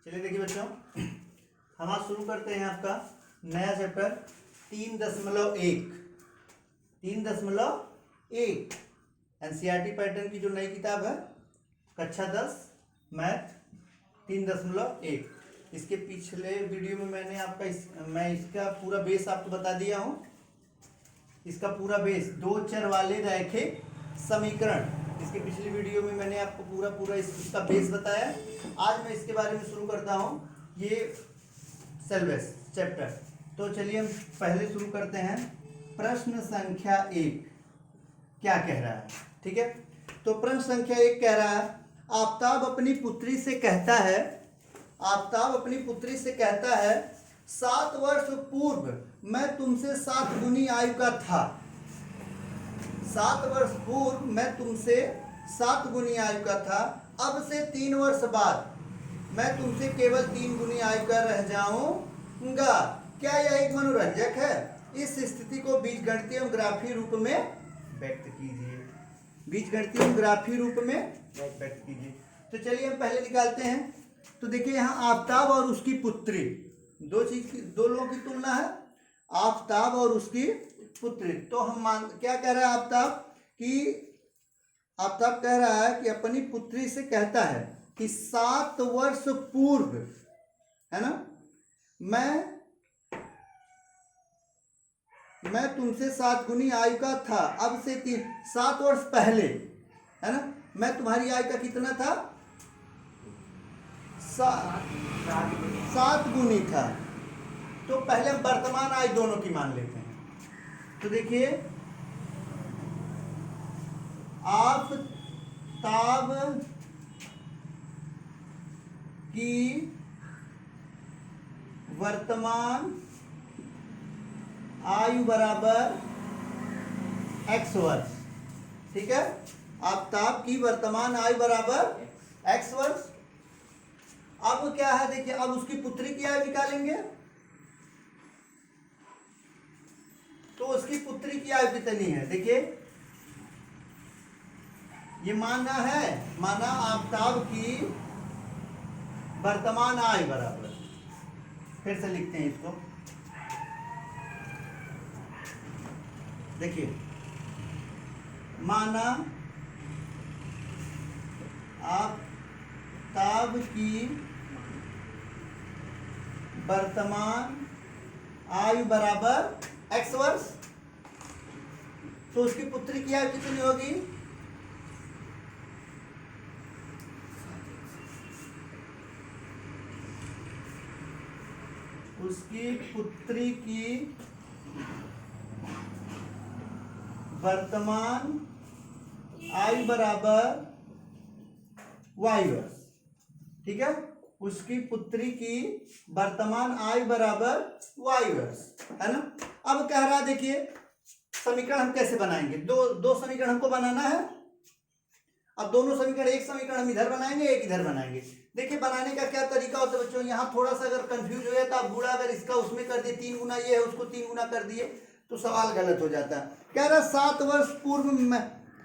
चलिए देखिए बच्चों, हम आज शुरू करते हैं आपका नया चैप्टर 3.1 एनसीईआरटी पैटर्न की जो नई किताब है कक्षा 10 मैथ 3.1। इसके पिछले वीडियो में मैंने आपका मैं इसका पूरा बेस आपको बता दिया हूँ। इसका पूरा बेस दो चर वाले रैखिक समीकरण, इसके पिछली वीडियो में मैंने आपको पूरा इसका बेस बताया। आज मैं इसके बारे में शुरू करता हूँ ये सिलेबस चैप्टर। तो चलिए हम पहले शुरू करते हैं। प्रश्न संख्या 1 क्या कह रहा है, ठीक है। तो प्रश्न संख्या 1 कह रहा है, आफताब अपनी पुत्री से कहता है 7 वर्ष पूर्व मैं तुमसे 7 गुनी आयु का था। 7 वर्ष पूर्व मैं तुमसे 7 गुनी आयु का था, अब से 3 वर्ष बाद मैं तुमसे केवल 3 गुनी आयु का रह जाऊंगा। क्या यह एक मनोरंजक है? इस स्थिति को बीजगणितीय एवं ग्राफीय रूप में व्यक्त कीजिए। बीजगणितीय एवं ग्राफीय रूप में व्यक्त कीजिए। तो चलिए हम पहले निकालते हैं। तो देखिए यहाँ आफताब और उसकी पुत्री, दो लोगों की तुलना है, आफताब और उसकी पुत्री। तो हम क्या कह रहा है आफताब कह रहा है कि अपनी पुत्री से कहता है कि 7 वर्ष पूर्व, है ना, मैं तुमसे 7 गुनी आयु का था, अब से 7 वर्ष पहले, है ना, मैं तुम्हारी आयु का कितना था? 7 गुनी था। तो पहले हम वर्तमान आयु दोनों की मान लेते हैं। तो देखिए आफताब की वर्तमान आयु बराबर x वर्ष, ठीक है। आफताब की वर्तमान आयु बराबर x वर्ष। अब क्या है, देखिए अब उसकी पुत्री की आयु निकालेंगे। तो उसकी पुत्री की आयु कितनी है? देखिए ये माना आफताब की वर्तमान आयु बराबर, फिर से लिखते हैं इसको। देखिए माना आफताब की वर्तमान आयु बराबर x वर्ष। तो उसकी पुत्री की आयु कितनी होगी? उसकी पुत्री की वर्तमान आयु बराबर y वर्ष, ठीक है। उसकी पुत्री की वर्तमान आयु बराबर y वर्ष, है ना। अब कह रहा है, देखिए समीकरण हम कैसे बनाएंगे। दो समीकरण हमको बनाना है। अब दोनों समीकरण, एक समीकरण हम इधर बनाएंगे, एक इधर बनाएंगे। देखिए बनाने का क्या तरीका होता है बच्चों, यहाँ थोड़ा सा अगर कंफ्यूज हो जाए तो आप गुणा अगर इसका उसमें कर दिए, 3 गुना ये है उसको 3 गुना कर दिए तो सवाल गलत हो जाता है। कह रहा 7 वर्ष पूर्व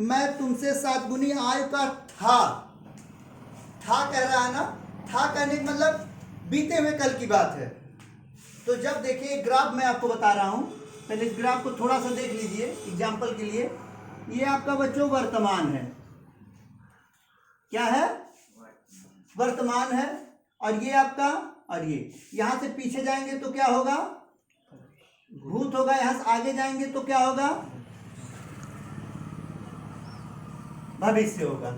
मैं तुमसे 7 गुनी आयु का था कह रहा है ना। था कहने का मतलब बीते हुए कल की बात है। तो जब देखिए ग्राफ मैं आपको बता रहा हूं, पहले इस ग्राफ को थोड़ा सा देख लीजिए एग्जाम्पल के लिए। ये आपका बच्चों वर्तमान है, क्या है? वर्तमान है। और ये आपका, और ये यहां से पीछे जाएंगे तो क्या होगा? भूत होगा। यहां से आगे जाएंगे तो क्या होगा? भविष्य होगा।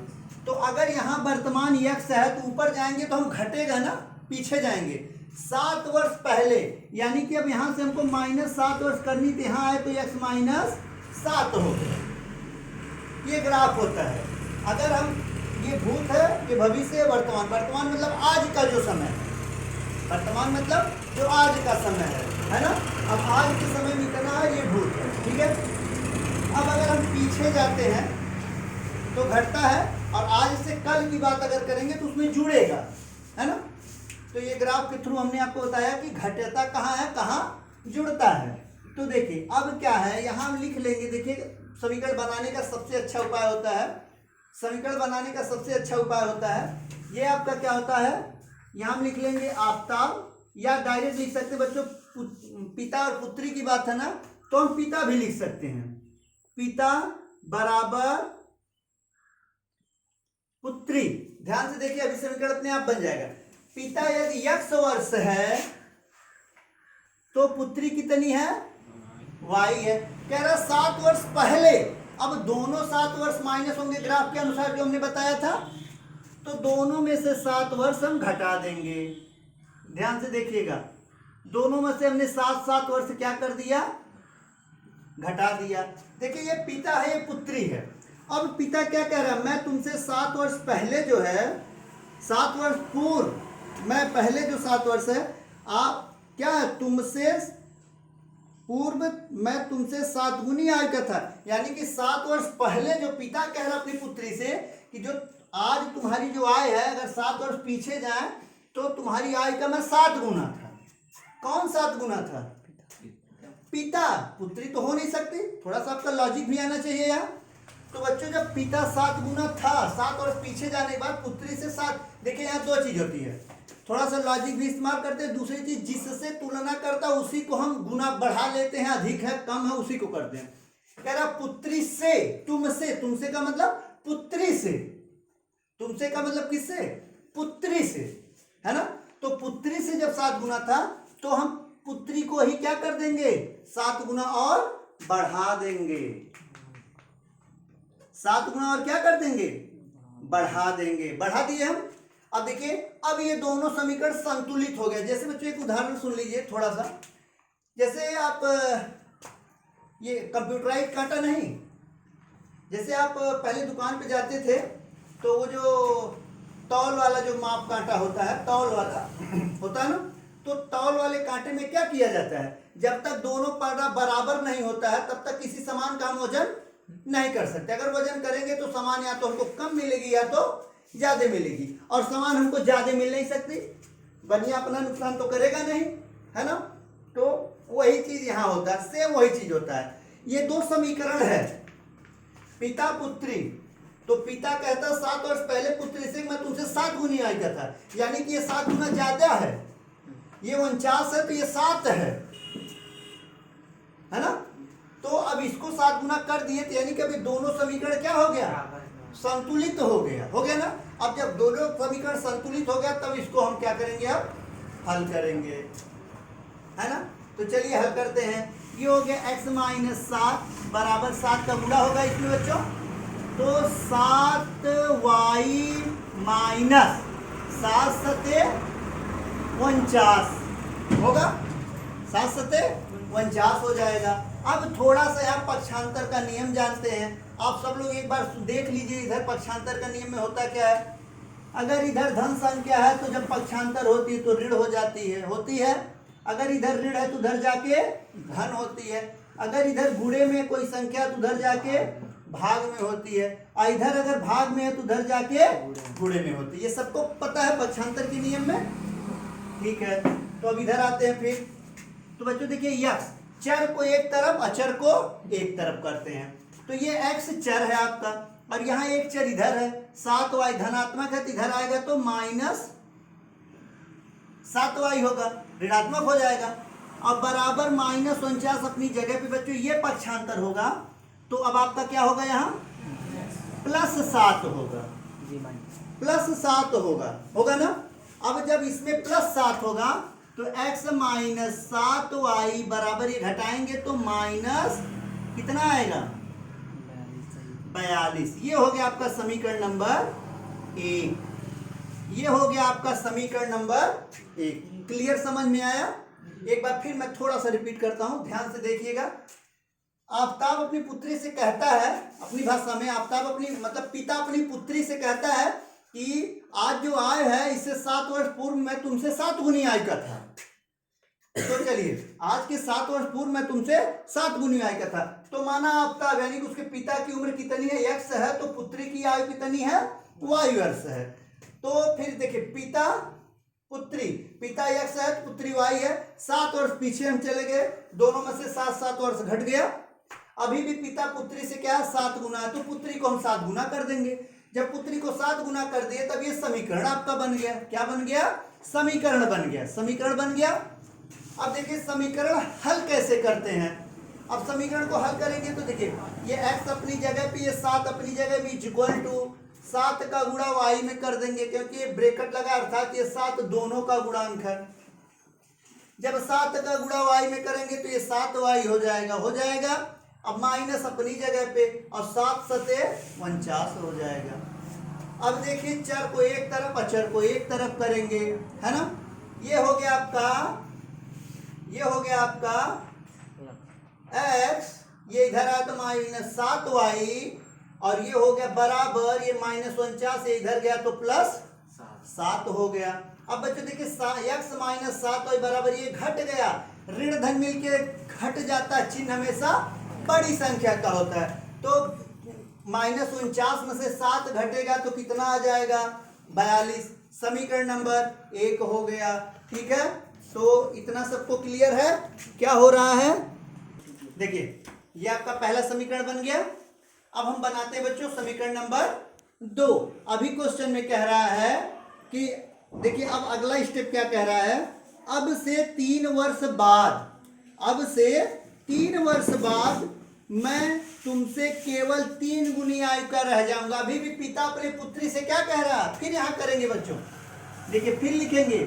तो अगर यहाँ वर्तमान x है तो ऊपर जाएंगे तो हम घटेगा ना, पीछे जाएंगे 7 वर्ष पहले, यानी कि अब यहां से हमको -7 वर्ष करनी थी, यहाँ आए तो x -7 हो गया। ये ग्राफ होता है। अगर हम, ये भूत है, ये भविष्य है, वर्तमान मतलब आज का जो समय है, वर्तमान मतलब जो आज का समय है ना। अब आज के समय में इतना है, ये भूत है, ठीक है। अब अगर हम पीछे जाते हैं तो घटता है, और आज से कल की बात अगर करेंगे तो उसमें जुड़ेगा, है ना। तो ये ग्राफ के थ्रू हमने आपको बताया कि घटता कहाँ है, कहाँ जुड़ता है। तो देखिए अब क्या है, यहाँ हम लिख लेंगे। देखिए समीकरण बनाने का सबसे अच्छा उपाय होता है, ये आपका क्या होता है, यहाँ हम लिख लेंगे आफताब, या डायरेक्ट लिख सकते हैं बच्चों, पिता और पुत्री की बात है ना, तो हम पिता भी लिख सकते हैं। पिता बराबर पुत्री, ध्यान से देखिए अभी समीकरण अपने आप बन जाएगा। पिता यदि x वर्ष है तो पुत्री कितनी है, y है। कह रहा 7 वर्ष पहले, अब दोनों 7 वर्ष माइनस होंगे ग्राफ के अनुसार जो हमने बताया था, तो दोनों में से 7 वर्ष हम घटा देंगे। ध्यान से देखिएगा, दोनों में से हमने 7 वर्ष क्या कर दिया, घटा दिया। देखिए ये पिता है, ये पुत्री है। अब पिता क्या कह रहा है, मैं तुमसे 7 वर्ष पहले जो है, 7 वर्ष पूर्व, मैं पहले जो 7 वर्ष है, आप क्या है, तुमसे पूर्व मैं तुमसे 7 गुनी आयु का था। यानी कि 7 वर्ष पहले जो पिता कह रहा अपनी पुत्री से कि जो आज तुम्हारी जो आय है, अगर 7 वर्ष पीछे जाए तो तुम्हारी आय का मैं 7 गुना था। कौन 7 गुना था, पिता, पुत्री तो हो नहीं सकती। थोड़ा सा आपका लॉजिक भी आना चाहिए यहाँ। तो बच्चों जब पिता 7 गुना था, 7 वर्ष पीछे जाने के बाद पुत्री से 7, देखिए यहाँ 2 चीज होती है, थोड़ा सा लॉजिक भी इस्तेमाल करते हैं। दूसरी चीज, जिससे तुलना करता उसी को हम गुना बढ़ा लेते हैं, अधिक है कम है उसी को करते हैं। कह रहा पुत्री से, तुमसे, तुमसे का मतलब पुत्री से, तुमसे का मतलब किससे, पुत्री से, है ना। तो पुत्री से जब 7 गुना था तो हम पुत्री को ही क्या कर देंगे, 7 गुना और बढ़ा देंगे। 7 गुना और क्या कर देंगे, बढ़ा देंगे। बढ़ा दिए हम। अब देखिए, अब ये दोनों समीकरण संतुलित हो गए। जैसे बच्चों एक उदाहरण सुन लीजिए थोड़ा सा। जैसे आप ये कंप्यूटराइज कांटा नहीं, जैसे आप पहले दुकान पे जाते थे तो वो जो तौल वाला जो माप कांटा होता है, तौल वाला होता है ना, तो तौल वाले कांटे में क्या किया जाता है, जब तक दोनों पड़ा बराबर नहीं होता है तब तक किसी सामान का हम वजन नहीं कर सकते। अगर वजन करेंगे तो सामान या तो हमको कम मिलेगी या तो ज्यादा मिलेगी, और सामान हमको ज्यादा मिल नहीं सकती, बनिया अपना नुकसान तो करेगा नहीं, है ना। तो वही चीज यहाँ होता है, सेम वही चीज होता है। ये 2 समीकरण है, पिता पुत्री। तो पिता कहता 7 वर्ष पहले पुत्री से मैं तुमसे 7 गुनी आय का था, यानी कि ये 7 गुना ज्यादा है। ये 49 है तो ये 7 है ना। तो अब इसको 7 गुना कर दिए तो यानी कि अभी दोनों समीकरण क्या हो गया, संतुलित हो गया ना। अब जब दोनों समीकरण संतुलित हो गया तब इसको हम क्या करेंगे, अब हल करेंगे, है ना। तो चलिए हल करते हैं। ये हो गया x - 7 बराबर 7 का गुणा होगा इसमें बच्चों, तो 7y माइनस 7 सते 49 होगा, 7 सते 49 हो जाएगा। अब थोड़ा सा यहाँ पक्षांतर का नियम जानते हैं आप सब लोग, एक बार देख लीजिए। इधर पक्षांतर का नियम में होता क्या है, अगर इधर धन संख्या है तो जब पक्षांतर होती है तो ऋण हो जाती है, होती है। अगर इधर ऋण है तो उधर जाके धन होती है। अगर इधर गुणे में कोई संख्या तो उधर जाके भाग में होती है, और इधर अगर भाग में है तो उधर जाके गुणे में होती है। ये सबको पता है पक्षांतर के नियम में, ठीक है। तो अब इधर आते हैं फिर। तो बच्चों देखिए, यक्स चर को एक तरफ, अचर को एक तरफ करते हैं। तो ये x चर है आपका, और यहाँ एक चर इधर है, 7y धनात्मक है तो इधर आएगा तो -7y होगा, ऋणात्मक हो जाएगा। अब बराबर -49 अपनी जगह पे बच्चों ये पक्षांतर होगा, तो अब आपका क्या होगा, यहाँ +7 होगा, +7 होगा ना। अब जब इसमें +7 होगा तो x - 7y बराबर ये घटाएंगे तो माइनस कितना आएगा, 42। ये हो गया आपका समीकरण नंबर 1। ये हो गया आपका समीकरण नंबर 1। क्लियर, समझ में आया। एक बार फिर मैं थोड़ा सा रिपीट करता हूं, ध्यान से देखिएगा। आफताब अपनी पुत्री से कहता है, अपनी भाषा में आफताब अपनी मतलब पिता अपनी पुत्री से कहता है कि आज जो आय है इससे 7 वर्ष पूर्व मैं तुमसे 7 गुनी आय का था। तो चलिए, आज के 7 वर्ष पूर्व मैं तुमसे 7 गुनी आय का था। तो माना आफताब यानी कि उसके पिता की उम्र कितनी है, x है, तो पुत्री की आयु कितनी है, y वर्ष है। तो फिर देखिए, पिता पुत्री, पिता x है तो पुत्री y है। 7 वर्ष पीछे हम चले गए, दोनों में से 7 वर्ष घट गया। अभी भी पिता पुत्री से क्या है, 7 गुना है, तो पुत्री को हम 7 गुना कर देंगे। जब पुत्री को 7 गुना कर दिए तब ये समीकरण आपका बन गया। क्या बन गया? समीकरण बन गया। समीकरण बन गया। अब देखिए समीकरण हल कैसे करते हैं। अब समीकरण को हल करेंगे तो देखिए ये x अपनी जगह पे, ये 7 अपनी जगह पे, इक्वल टू 7 का गुणा y में कर देंगे, क्योंकि ये ब्रैकेट लगा अर्थात ये 7 दोनों का गुणांक है। जब 7 का गुणा y में करेंगे तो ये 7y हो जाएगा, हो जाएगा। अब माइनस अपनी जगह पे और 7 सते 49 हो जाएगा। अब देखिए चर को एक तरफ अचर को एक तरफ करेंगे, है ना। ये हो गया आपका, ये हो गया आपका x, ये इधर आया तो माइनस 7y, और ये हो गया बराबर, ये माइनस 49 ये इधर गया तो प्लस 7 हो गया। अब बच्चों देखिए x माइनस 7y बराबर, ये घट गया, ऋण धन मिलके घट जाता है, चिन्ह हमेशा बड़ी संख्या का होता है। तो माइनस 49 में से 7 घटेगा तो कितना आ जाएगा? 42। समीकरण नंबर 1 हो गया। ठीक है, तो इतना सबको क्लियर है क्या हो रहा है? देखिए ये आपका पहला समीकरण बन गया। अब हम बनाते हैं बच्चों समीकरण नंबर 2। अभी क्वेश्चन में कह रहा है कि देखिए अब अगला स्टेप क्या कह रहा है, अब से 3 वर्ष बाद, अब से 3 वर्ष बाद मैं तुमसे केवल 3 गुनी आयु का रह जाऊंगा। अभी भी पिता अपने पुत्री से क्या कह रहा है, फिर यहां करेंगे बच्चों, देखिए फिर लिखेंगे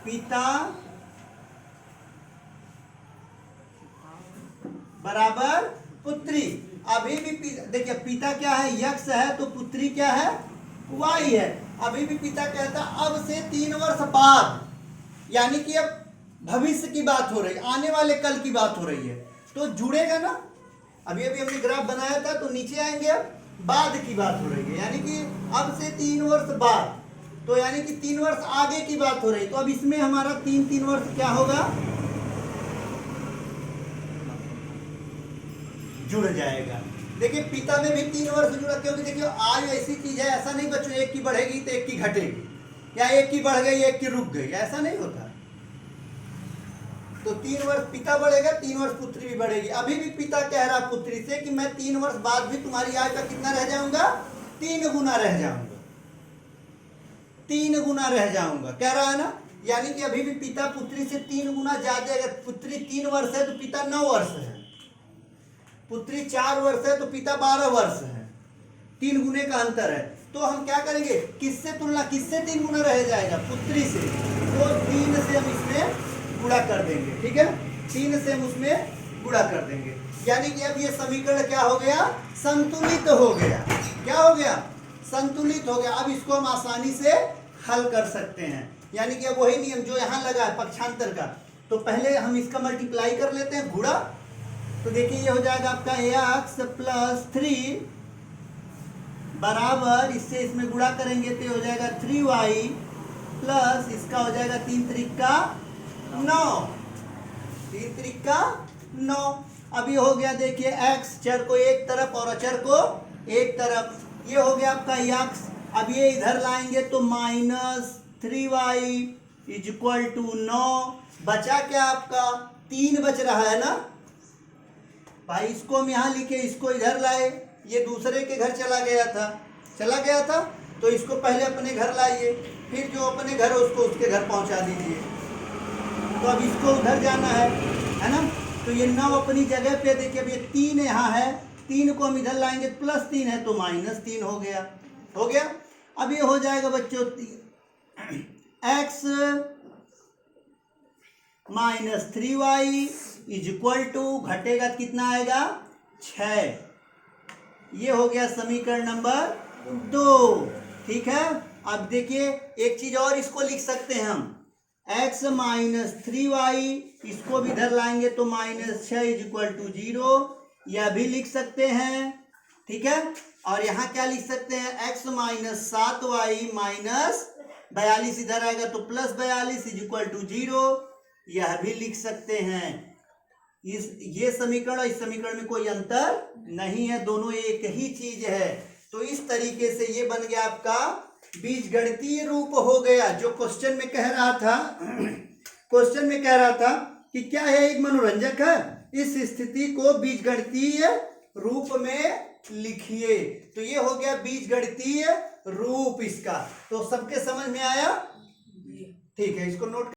पिता बराबर पुत्री। अभी भी देखिए पिता क्या है, यक्ष है, तो पुत्री क्या है, वाई है। अभी भी पिता कहता अब से 3 वर्ष बाद, यानी कि अब भविष्य की बात हो रही है, आने वाले कल की बात हो रही है, तो जुड़ेगा ना। अभी अभी हमने ग्राफ बनाया था तो नीचे आएंगे, अब बाद की बात हो रही है, यानी कि अब से 3 वर्ष बाद, तो यानी कि 3 वर्ष आगे की बात हो रही है। तो अब इसमें हमारा 3 वर्ष क्या होगा, जुड़ जाएगा। देखिए पिता में भी 3 वर्ष जुड़ा, क्योंकि देखिए आयु ऐसी चीज है, ऐसा नहीं बच्चों एक की बढ़ेगी तो एक की घटेगी, या एक की बढ़ गई एक की रुक गई, ऐसा नहीं होता। तो 3 वर्ष पिता बढ़ेगा, 3 वर्ष पुत्री भी बढ़ेगी। अभी भी पिता कह रहा पुत्री से कि मैं 3 वर्ष बाद भी तुम्हारी आयु का कितना रह जाऊंगा, 3 गुना रह जाऊंगा, 3 गुना रह जाऊंगा, कह रहा है ना। यानी कि अभी भी पिता पुत्री से 3 गुना ज्यादा, अगर पुत्री 3 वर्ष है तो पिता 9 वर्ष है, पुत्री 4 वर्ष है तो पिता 12 वर्ष है, 3 गुने का अंतर है। तो हम क्या करेंगे, किससे तुलना, किससे 3 गुना रह जाएगा, पुत्री से, तो 3 से हम इसमें गुणा कर देंगे। ठीक है, 3 से हम उसमें गुणा कर देंगे, यानी कि अब ये समीकरण क्या हो गया, संतुलित हो गया। क्या हो गया, संतुलित हो गया। अब इसको हम आसानी से हल कर सकते हैं, यानी कि अब वही नियम जो यहाँ लगा है पक्षांतर का, तो पहले हम इसका मल्टीप्लाई कर लेते हैं, गुणा। तो देखिए ये हो जाएगा आपका x प्लस 3 बराबर, इससे इसमें गुणा करेंगे तो हो जाएगा 3y प्लस इसका हो जाएगा 3 त्रिका 9, 3 त्रिका 9। अब ये हो गया देखिए x चर को एक तरफ और अचर को एक तरफ, ये हो गया आपका x। अब ये इधर लाएंगे तो minus 3y is equal to 9, बचा क्या आपका 3 बच रहा है ना भाई, इसको हम यहाँ लिखे, इसको इधर लाए, ये दूसरे के घर चला गया था, तो इसको पहले अपने घर लाइए, फिर जो अपने घर है उसको उसके घर पहुँचा दीजिए। तो अब इसको उधर जाना है ना। तो ये 9 अपनी जगह पे, देखिए अब ये 3 यहाँ है, 3 को हम इधर लाएंगे, प्लस 3 है तो माइनस 3 हो गया, हो गया। अब ये हो जाएगा बच्चों x minus 3y is equal to, घटेगा कितना आएगा 6। ये हो गया समीकरण नंबर 2। ठीक है, अब देखिए एक चीज और इसको लिख सकते हैं हम, x माइनस 3y, इसको भी इधर लाएंगे तो माइनस 6 इज इक्वल टू 0, यह भी लिख सकते हैं। ठीक है, और यहाँ क्या लिख सकते हैं, x माइनस 7y माइनस 42 इधर आएगा तो प्लस 42 इज इक्वल टू 0, यह भी लिख सकते हैं। ये समीकरण और इस समीकरण में कोई अंतर नहीं है, दोनों एक ही चीज है। तो इस तरीके से ये बन गया आपका बीजगणितीय रूप हो गया, जो क्वेश्चन में कह रहा था। क्वेश्चन में कह रहा था कि क्या है, एक मनोरंजक है, इस स्थिति को बीजगणितीय रूप में लिखिए। तो ये हो गया बीजगणितीय रूप इसका। तो सबके समझ में आया? ठीक है, इसको नोट